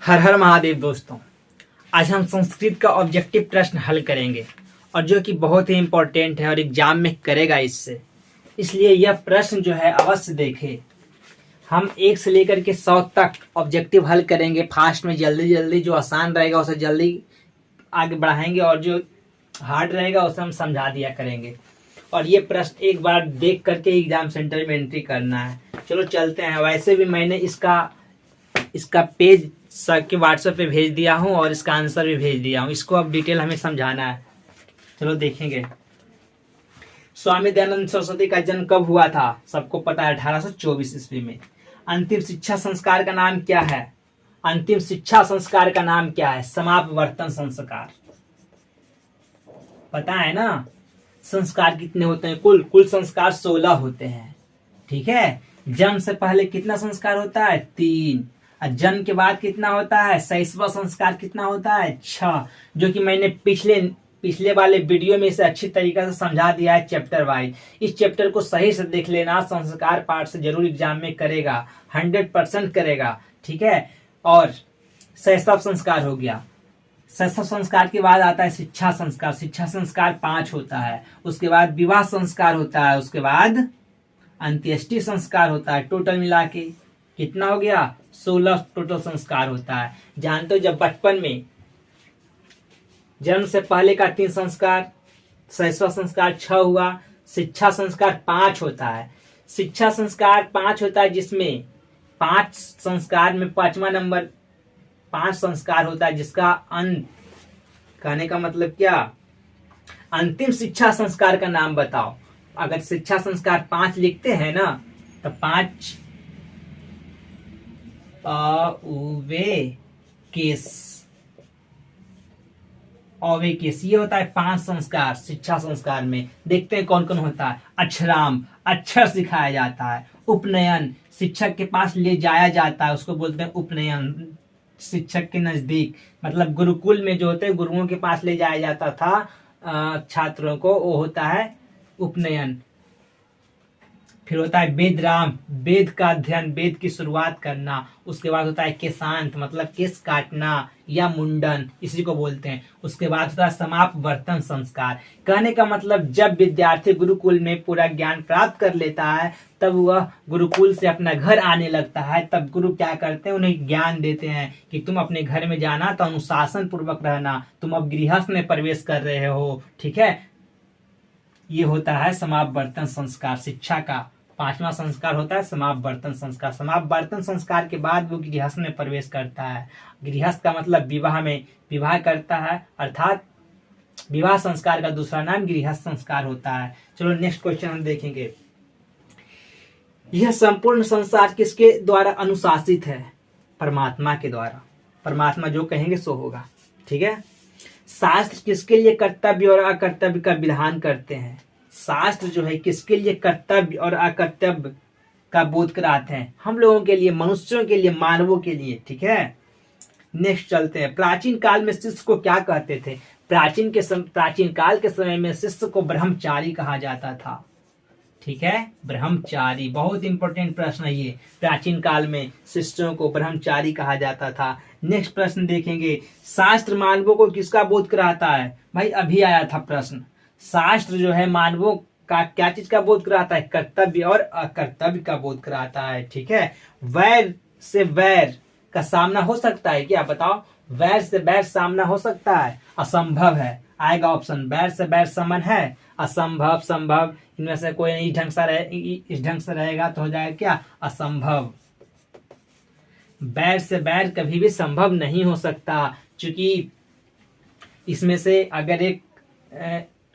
हर हर महादेव दोस्तों। आज हम संस्कृत का ऑब्जेक्टिव प्रश्न हल करेंगे और जो कि बहुत ही इंपॉर्टेंट है और एग्जाम में करेगा इससे, इसलिए यह प्रश्न जो है अवश्य देखें। हम 1 से लेकर के 100 तक ऑब्जेक्टिव हल करेंगे फास्ट में, जल्दी जल्दी। जो आसान रहेगा उसे जल्दी आगे बढ़ाएंगे और जो हार्ड रहेगा उसे हम समझा दिया करेंगे। और ये प्रश्न एक बार देख करके एग्जाम सेंटर में एंट्री करना है। चलो चलते हैं। वैसे भी मैंने इसका पेज सर के व्हाट्सएप पे भेज दिया हूँ और इसका आंसर भी भेज दिया हूँ। इसको अब डिटेल हमें समझाना है। चलो देखेंगे। स्वामी दयानंद सरस्वती का जन्म कब हुआ था? सबको पता है, 1824 ईस्वी में। अंतिम शिक्षा संस्कार का नाम क्या है? अंतिम शिक्षा संस्कार का नाम क्या है? समापवर्तन संस्कार। पता है ना संस्कार कितने होते हैं? कुल संस्कार 16 होते हैं। ठीक है। जन्म से पहले कितना संस्कार होता है? 3। और जन्म के बाद कितना होता है? 6वां संस्कार कितना होता है? 6। जो कि मैंने पिछले वाले वीडियो में इसे अच्छी तरीके से समझा दिया है चैप्टर वाइज। इस चैप्टर को सही से देख लेना। संस्कार पार्ट से जरूर एग्जाम में करेगा, 100% करेगा। ठीक है। और 6वां संस्कार हो गया। 6वां संस्कार के बाद आता है शिक्षा संस्कार। शिक्षा संस्कार 5 होता है। उसके बाद विवाह संस्कार होता है। उसके बाद अंत्येष्टि संस्कार होता है। टोटल मिला के कितना हो गया? 16 टोटल संस्कार होता है। जानते हो, जब बचपन में जन्म से पहले का 3 संस्कार, 6वां संस्कार 6 हुआ, शिक्षा संस्कार 5 होता है। शिक्षा संस्कार 5 होता है, जिसमें 5 संस्कार में 5वां नंबर 5 संस्कार होता है, जिसका अंत, कहने का मतलब क्या, अंतिम शिक्षा संस्कार का नाम बताओ। अगर शिक्षा संस्कार 5 लिखते हैं ना, तो 5 अवे केस ये होता है 5 संस्कार। शिक्षा संस्कार में देखते हैं कौन कौन होता है। अक्षराम, अक्षर सिखाया जाता है। उपनयन, शिक्षक के पास ले जाया जाता है, उसको बोलते हैं उपनयन। शिक्षक के नजदीक, मतलब गुरुकुल में जो होते हैं, गुरुओं के पास ले जाया जाता था छात्रों को, वो होता है उपनयन। फिर होता है वेदराम, वेद का अध्ययन, वेद की शुरुआत करना। उसके बाद होता है केशांत, मतलब केस काटना या मुंडन, इसी को बोलते हैं। उसके बाद होता है समापवर्तन संस्कार। कहने का मतलब, जब विद्यार्थी गुरुकुल में पूरा ज्ञान प्राप्त कर लेता है, तब वह गुरुकुल से अपना घर आने लगता है। तब गुरु क्या करते हैं? उन्हें ज्ञान देते हैं कि तुम अपने घर में जाना तो अनुशासन पूर्वक रहना, तुम अब गृहस्थ में प्रवेश कर रहे हो। ठीक है। ये होता है समापवर्तन संस्कार। शिक्षा का 5वां संस्कार होता है समापवर्तन संस्कार। समापवर्तन संस्कार के बाद वो गृहस्थ में प्रवेश करता है। गृहस्थ का मतलब विवाह में विवाह करता है, अर्थात विवाह संस्कार का दूसरा नाम गृहस्थ संस्कार होता है। चलो नेक्स्ट क्वेश्चन हम देखेंगे। यह संपूर्ण संसार किसके द्वारा अनुशासित है? परमात्मा के द्वारा। परमात्मा जो कहेंगे सो होगा। ठीक है। शास्त्र किसके लिए कर्तव्य और अकर्तव्य का विधान करते हैं? शास्त्र जो है किसके लिए कर्तव्य और अकर्तव्य का बोध कराते हैं? हम लोगों के लिए, मनुष्यों के लिए, मानवों के लिए। ठीक है। नेक्स्ट चलते हैं। प्राचीन काल में शिष्य को क्या कहते थे? प्राचीन काल के समय में शिष्य को ब्रह्मचारी कहा जाता था। ठीक है। ब्रह्मचारी, बहुत इंपॉर्टेंट प्रश्न है ये। प्राचीन काल में शिष्यों को ब्रह्मचारी कहा जाता था। नेक्स्ट प्रश्न देखेंगे। शास्त्र मानवों को किसका बोध कराता है? भाई अभी आया था प्रश्न। शास्त्र जो है मानवों का क्या चीज का बोध कराता है? कर्तव्य और अकर्तव्य का बोध कराता है। ठीक है। वैर से वैर का सामना हो सकता है क्या? बताओ। वैर से वैर सामना हो सकता है? असंभव है। आएगा ऑप्शन। वैर से वैर समन है, असंभव, संभव, इनमें से कोई नहीं इस ढंग से रहेगा तो हो जाएगा क्या? असंभव। बैर से बैर कभी भी संभव नहीं हो सकता, क्योंकि इसमें से अगर एक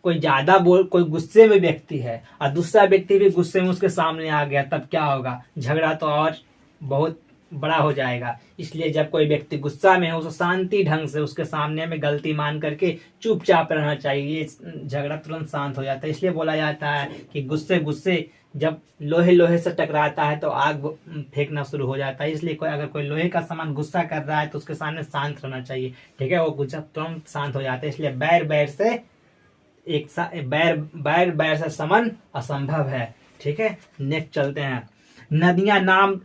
कोई ज्यादा कोई गुस्से में व्यक्ति है और दूसरा व्यक्ति भी गुस्से में उसके सामने आ गया, तब क्या होगा? झगड़ा तो और बहुत बड़ा हो जाएगा। इसलिए जब कोई व्यक्ति गुस्सा में हो, उसको शांति ढंग से उसके सामने में गलती मान करके चुपचाप रहना चाहिए। ये झगड़ा तुरंत शांत हो जाता है। इसलिए बोला जाता है कि गुस्से जब लोहे से टकराता है तो आग फेंकना शुरू हो जाता है। इसलिए अगर कोई लोहे का सामान गुस्सा कर रहा है तो उसके सामने शांत रहना चाहिए। ठीक है। वो गुस्सा तुरंत शांत हो जाता है। इसलिए बैर बैर से समन असंभव है। ठीक है। नेक्स्ट चलते हैं। नदियां नाम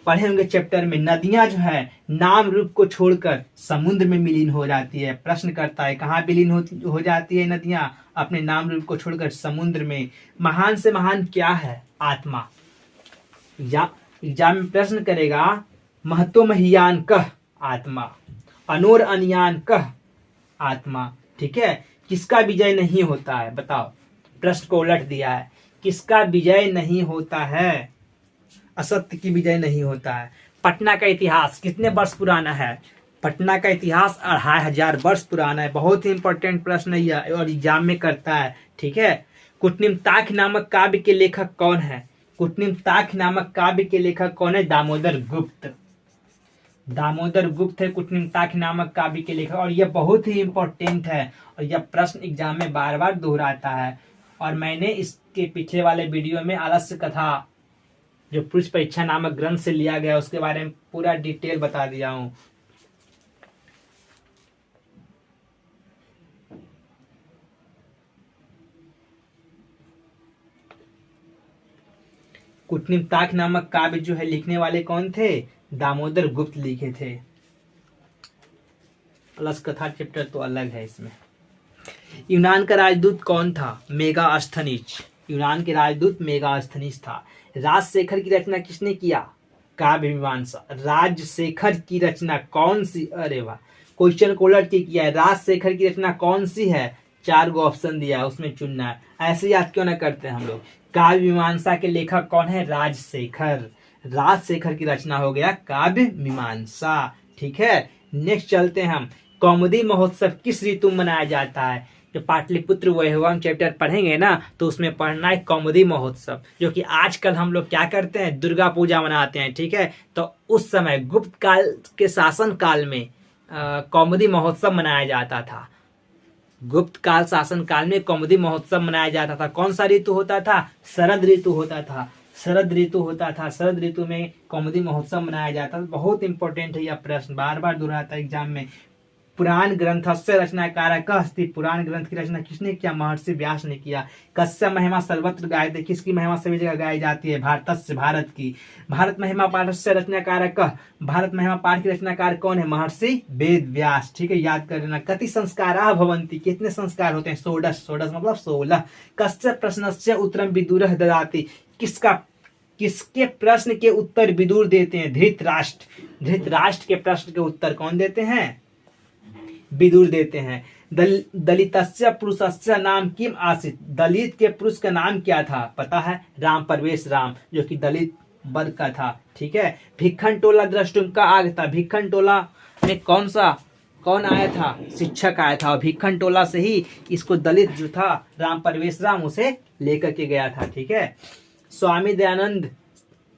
पढ़े होंगे चैप्टर में, नदियां जो है नाम रूप को छोड़कर समुद्र में विलीन हो जाती है। प्रश्न करता है कहाँ विलीन हो जाती है नदियां? अपने नाम रूप को छोड़कर समुद्र में। महान से महान क्या है? आत्मा। एग्जाम में प्रश्न करेगा, महतो महियान कह? आत्मा। अनोर अनियान कह? आत्मा। ठीक है, किसका विजय नहीं होता है? बताओ, प्रश्न को उलट दिया है, किसका विजय नहीं होता है? असत्य की विजय नहीं होता है। पटना का इतिहास कितने वर्ष पुराना है? पटना का इतिहास 2500 वर्ष पुराना है। बहुत ही इंपॉर्टेंट प्रश्न है यह और एग्जाम में करता है। ठीक है, कुटनिमताख नामक काव्य के लेखक कौन है? कुटनिमताख नामक काव्य के लेखक कौन है? दामोदर गुप्त। दामोदर गुप्त है कुटनिमताख नामक काव्य के लेखक, और यह बहुत ही इंपॉर्टेंट है और यह प्रश्न एग्जाम में बार बार दोहराता है। और मैंने इसके पिछले वाले वीडियो में आलस्य कथा जो पुरुष परीक्षा नामक ग्रंथ से लिया गया उसके बारे में पूरा डिटेल बता दिया हूं। कुटनिमताख नामक काव्य जो है लिखने वाले कौन थे? दामोदर गुप्त लिखे थे। आलस्य कथा चैप्टर तो अलग है इसमें। यूनान का राजदूत कौन था? मेगास्थनीज। यूनान के राजदूत मेगास्थनीज था। राजशेखर की रचना किसने किया? काव्य मीमांसा। राजशेखर की रचना कौन सी? अरे वाह, क्वेश्चन को उलट के किया है। राजशेखर की रचना कौन सी है? 4 गो ऑप्शन दिया है, उसमें चुनना है। ऐसे याद क्यों ना करते हैं हम लोग? काव्य मीमांसा के लेखक कौन है? राजशेखर। राजशेखर की रचना हो गया काव्य मीमांसा। ठीक है, नेक्स्ट चलते हैं हम। कौमुदी महोत्सव किस ऋतु में मनाया जाता है? जो पाटलिपुत्र वैभवम चैप्टर पढ़ेंगे ना तो उसमें पढ़ना है कौमुदी महोत्सव, जो कि आजकल हम लोग क्या करते हैं? दुर्गा पूजा मनाते हैं। ठीक है, तो उस समय गुप्त काल के शासन काल में कौमुदी महोत्सव मनाया जाता था। गुप्त काल शासन काल में कौमुदी महोत्सव मनाया जाता था। कौन सा ऋतु होता था? शरद ऋतु होता था। शरद ऋतु होता था। शरद ऋतु में कौमुदी महोत्सव मनाया जाता था। बहुत इंपॉर्टेंट है यह प्रश्न, बार बार दोहराता है एग्जाम में। पुराण ग्रंथस्य रचनाकार कः अस्ति? पुराण ग्रंथ की रचना किसने किया? महर्षि व्यास ने किया। कस्य महिमा सर्वत्र गायते? किसकी महिमा सभी जगह गाई जाती है? भारतस्य, भारत की। भारत महिमा पाठस्य रचनाकार कः? भारत महिमा पाठ की रचनाकार कौन है? महर्षि वेद व्यास। ठीक है, याद कर लेना। कति संस्काराः भवन्ति? कितने संस्कार होते हैं? 16। 16 मतलब 16। कस्य प्रश्नस्य उत्तरम विदुरः ददाति? किसके प्रश्न के उत्तर विदुर देते हैं? धृतराष्ट्र। धृतराष्ट्र के प्रश्न के उत्तर कौन देते हैं? विदुर देते हैं। दलितस्य पुरुषस्य नाम किम आसीत्? दलित के पुरुष का नाम क्या था? पता है? राम प्रवेश राम, जो कि दलित वर्ग का था। ठीक है, भिक्खन टोला द्रष्टुम का आग था। भिक्खन टोला में कौन आया था? शिक्षक आया था। और भिक्खन टोला से ही इसको दलित जो था राम प्रवेश राम उसे लेकर के गया था। ठीक है, स्वामी दयानंद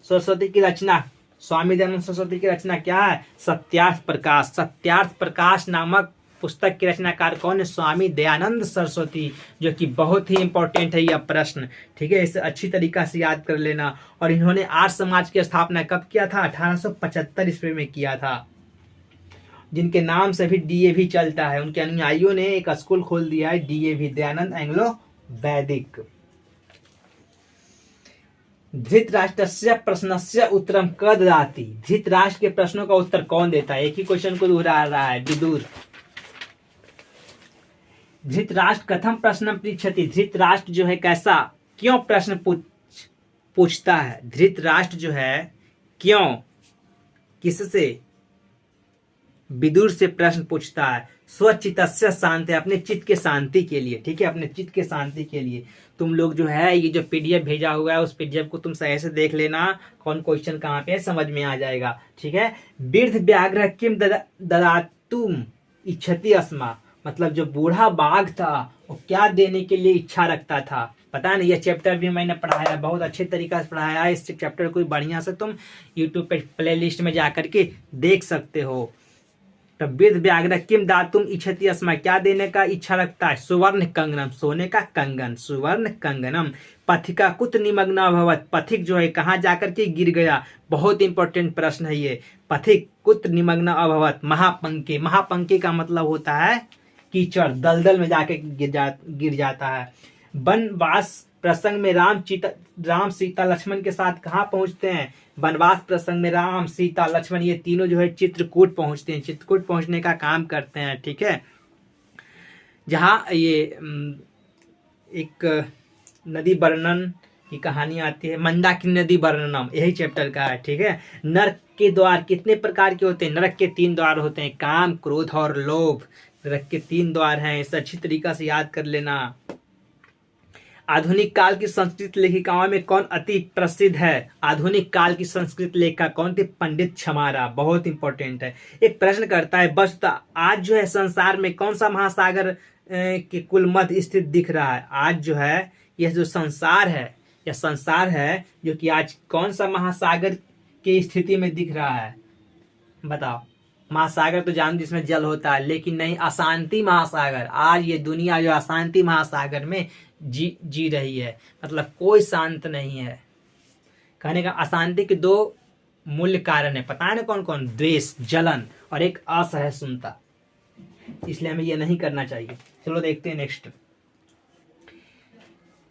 सरस्वती की रचना। स्वामी दयानंद सरस्वती की रचना क्या है? सत्यार्थ प्रकाश। सत्यार्थ प्रकाश नामक पुस्तक के रचनाकार कौन है? स्वामी दयानंद सरस्वती, जो कि बहुत ही इंपॉर्टेंट है यह प्रश्न। ठीक है, इसे अच्छी तरीका से याद कर लेना। और इन्होंने आर्य समाज की स्थापना कब किया था? 1875 ईस्वी में किया था। जिनके नाम से भी डीएवी चलता है, उनके अनुयायियों ने एक स्कूल खोल दिया है, डीएवी, दयानंद एंग्लो वैदिक। धृतराष्ट्रस्य प्रश्नस्य उत्तरम क ददाति? धृतराष्ट्र के प्रश्नों का उत्तर कौन देता है? एक ही क्वेश्चन को दोहरा रहा है, विदुर। धृतराष्ट्र कथम प्रश्न पृच्छति? धृतराष्ट्र जो है कैसा, क्यों प्रश्न पूछता है? धृतराष्ट्र जो है क्यों, किससे? विदुर से प्रश्न पूछता है। स्वचित्तस्य शांति, अपने चित्त के शांति के लिए। ठीक है, अपने चित्त के शांति के लिए। तुम लोग जो है ये जो पीडीएफ भेजा हुआ है उस पीडीएफ को तुम सही से देख लेना, कौन क्वेश्चन कहाँ पे है, समझ में आ जाएगा। ठीक है, वृद्ध व्याघ्र किम ददातुम इच्छति अस्मा? मतलब जो बूढ़ा बाघ था वो क्या देने के लिए इच्छा रखता था? पता नहीं, यह चैप्टर भी मैंने पढ़ाया, बहुत अच्छे तरीका से पढ़ाया है। इस चैप्टर को बढ़िया से तुम यूट्यूब पे प्लेलिस्ट में जा करके देख सकते हो। तो वृद्ध व्याघ्र किम दातुम इच्छति अस्मा? क्या देने का इच्छा रखता है? सुवर्ण कंगनम, सोने का कंगन, सुवर्ण कंगनम। पथिका कुत निमग्न अभवत? पथिक जो है कहाँ जाकर के गिर गया? बहुत इंपॉर्टेंट प्रश्न है ये। पथिक कुत निमग्न अभवत? महापंके। महापंके का मतलब होता है कीचड़, दलदल में जाके गिर जाता है। वनवास प्रसंग में राम सीता लक्ष्मण के साथ कहाँ पहुंचते हैं? वनवास प्रसंग में राम सीता लक्ष्मण ये तीनों जो है चित्रकूट पहुंचते हैं, चित्रकूट पहुंचने का काम करते हैं। ठीक है, जहाँ ये एक नदी वर्णन की कहानी आती है, मंदाकिनी नदी वर्णनम, यही चैप्टर का है। ठीक है, नरक के द्वार कितने प्रकार के होते हैं? नरक के 3 द्वार होते हैं, काम, क्रोध और लोभ। नरक के 3 द्वार हैं, इसे अच्छी तरीका से याद कर लेना। आधुनिक काल की संस्कृत लेखिकाओं में कौन अति प्रसिद्ध है? आधुनिक काल की संस्कृत लेखिका कौन थी? पंडित छमारा। बहुत इंपॉर्टेंट है। एक प्रश्न करता है, बस आज जो है संसार में कौन सा महासागर के कुल मध्य स्थित दिख रहा है? आज जो है यह जो संसार है, यह संसार है जो कि आज कौन सा महासागर की स्थिति में दिख रहा है? बताओ। महासागर तो जान जिसमें जल होता है, लेकिन नहीं, अशांति महासागर। आज ये दुनिया जो अशांति महासागर में जी रही है, मतलब कोई शांत नहीं है। कहने का अशांति के 2 मूल्य कारण है, पता है ना कौन कौन? द्वेष, जलन और एक असहिष्णुता। इसलिए हमें यह नहीं करना चाहिए। चलो देखते हैं नेक्स्ट।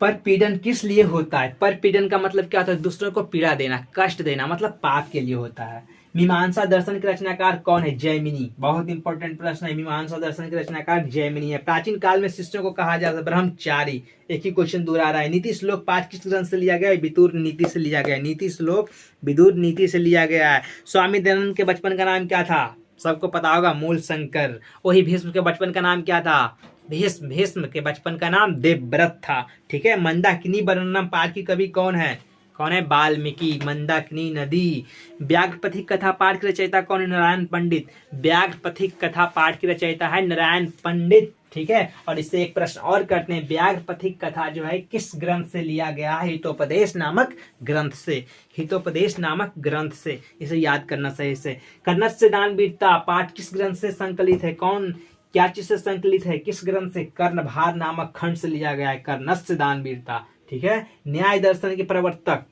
परपीड़न किस लिए होता है? परपीड़न का मतलब क्या होता है? दूसरों को पीड़ा देना, कष्ट देना, मतलब पाप के लिए होता है। मीमांसा दर्शन के रचनाकार कौन है? जैमिनी। बहुत इंपॉर्टेंट प्रश्न है। मीमांसा दर्शन के रचनाकार जैमिनी है। प्राचीन काल में शिष्यों को कहा जाता है ब्रह्मचारी। एक ही क्वेश्चन दोहरा रहा है। नीति श्लोक पाठ किस ग्रंथ से लिया गया है? विदुर नीति से लिया गया है। नीति श्लोक विदुर नीति से लिया गया है। स्वामी दयानंद के बचपन का नाम क्या था? सबको पता होगा, मूल शंकर। वही भीष्म के बचपन का नाम क्या था? भीष्म के बचपन का नाम देवव्रत था। ठीक है, मंदाकिनी वर्णनम पाठ की कवि कौन है? कौन है? वाल्मीकि। मंदाकिनी नदी। व्याघ्रपथिक कथा पाठ की रचयिता कौन है? नारायण पंडित। व्याघ्रपथिक कथा पाठ की रचयिता है नारायण पंडित। ठीक है, और इससे एक प्रश्न और करते हैं, व्याघ्रपथिक कथा जो है किस ग्रंथ से लिया गया है? हितोपदेश नामक ग्रंथ से। हितोपदेश नामक ग्रंथ से, इसे याद करना सही से। कन्नड़ से दानवीरता पाठ किस ग्रंथ से संकलित है? कौन क्या चीज से संकलित है? किस ग्रंथ से? कर्णभार नामक खंड से लिया गया है, कन्नड़ से दानवीरता। ठीक है, न्याय दर्शन के प्रवर्तक,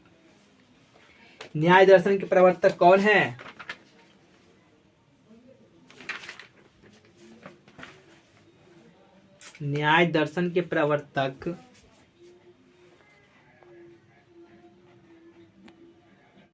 न्याय दर्शन के प्रवर्तक कौन है? न्याय दर्शन के प्रवर्तक